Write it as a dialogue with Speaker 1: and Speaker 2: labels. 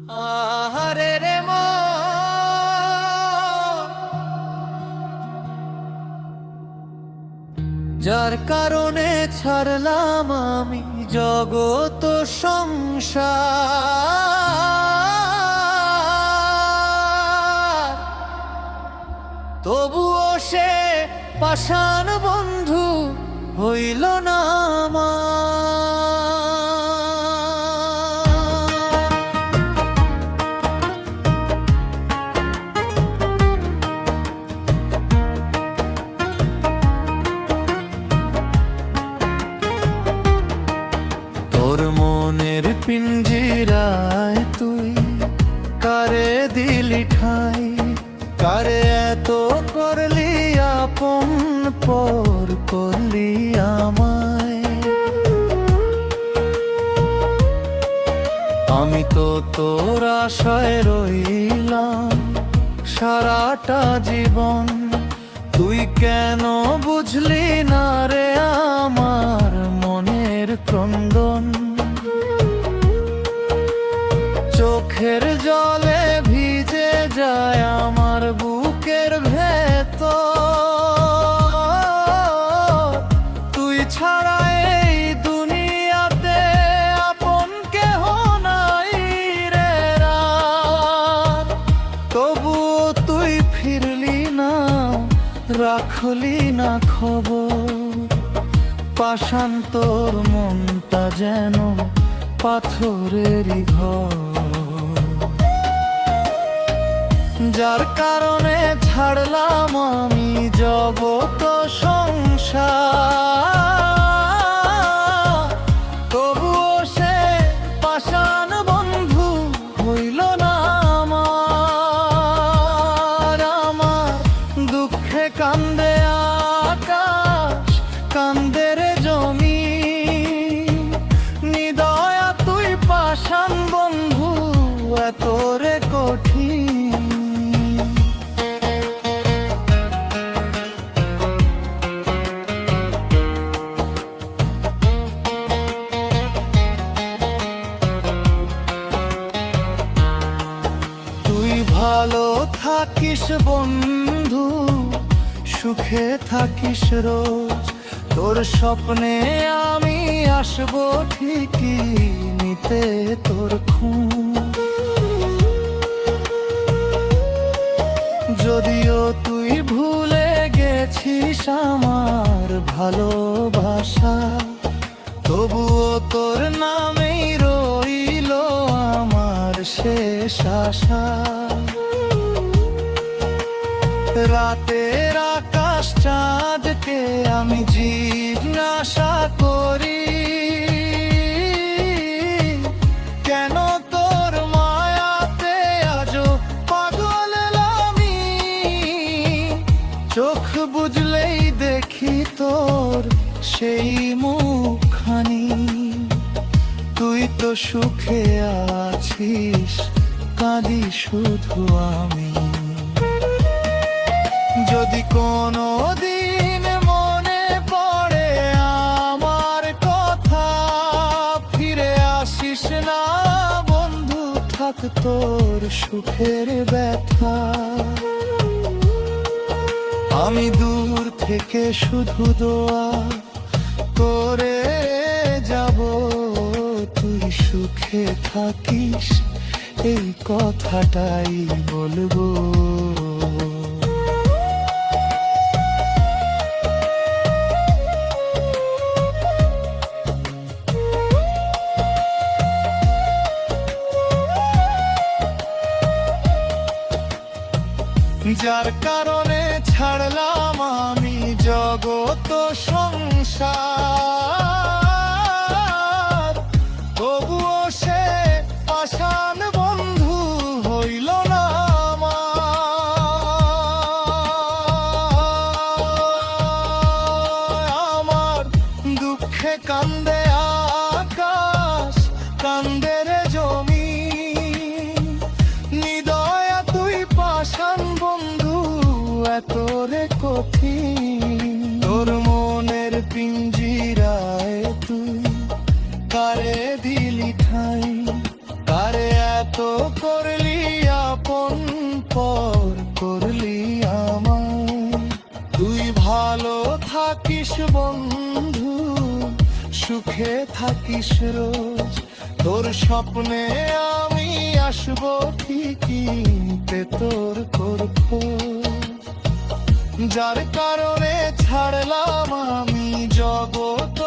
Speaker 1: আহারে রে যার কারণে ছাড়লাম আমি জগত সংসার, তবুও সে পাষাণ বন্ধু হইল না আমার। তোর মনের পিঞ্জিরায় তুই কারে দিলি ঠাই, কারে এত করলি আপন, পর করলি আমায়। আমি তো তোর আশায় রইলাম সারাটা জীবন, তুই কেন বুঝলি না রে আমার মনের ক্রন্দন। চোখের জলে ভিজে যায় আমার বুকের ভেতর, তুই ছাড়া এই দুনিয়াতে আপন কেহ নাই রে রাত। তবুও তুই ফিরলি না, রাখলি না খবর, পাষাণ তোর মনটা যেন পাথরেরই ঘর। যার কারণে ছাড়লাম আমি জগত সংসার, তবুও সে পাষাণ বন্ধু হইল না আমার। আমার দুঃখে কান্দে আকাশ, কান্দে রে জমিন, নিদয়া তুই পাষাণ বন্ধু এত রে কঠিন। তুই ভালো থাকিস বন্ধু, সুখে থাকিস রোজ, তোর স্বপ্নে আমি আসবো ঠিকই নিতে তোর খোঁজ। যদিও তুই ভুলে গেছিস আমার ভালোবাসা, তবুও তোর নামেই রইল আমার শেষ আশা। রাতের আকাশ চাঁদকে আমি জিজ্ঞাসা করি, কেন তোর মায়াতে আজো পাগল আমি। চোখ বুঝলেই দেখি তোর সেই মুখখানি, তুই তো সুখে আছিস, কাঁদি শুধু আমি। যদি কোনো দিন মনে পড়ে আমার কথা, ফিরে আসিস না বন্ধু, থাক তোর সুখের ব্যথা। আমি দূর থেকে শুধু দোয়া করে যাব, তুই সুখে থাকিস এই কথাটাই বলবো। যার কারণে ছাড়লাম আমি জগত সংসার, তবুও সে পাষাণ বন্ধু হইল না আমার। দুঃখে কান্দে আকাশ, কান্দে রে জমিন, নিদয়া তুই পাষাণ বন্ধু এত রে কঠিন। তোর মনের পিঞ্জিরায় তুই কারে দিলি ঠাই, কারে এত এত করলি আপন, পর করলি আমার। তুই ভালো থাকিস বন্ধু, সুখে থাকিস রোজ। তোর স্বপ্নে আমি আসবো ঠিকই, নিতে তোর খোঁজ। যার কারণে ছাড়লাম আমি জগৎ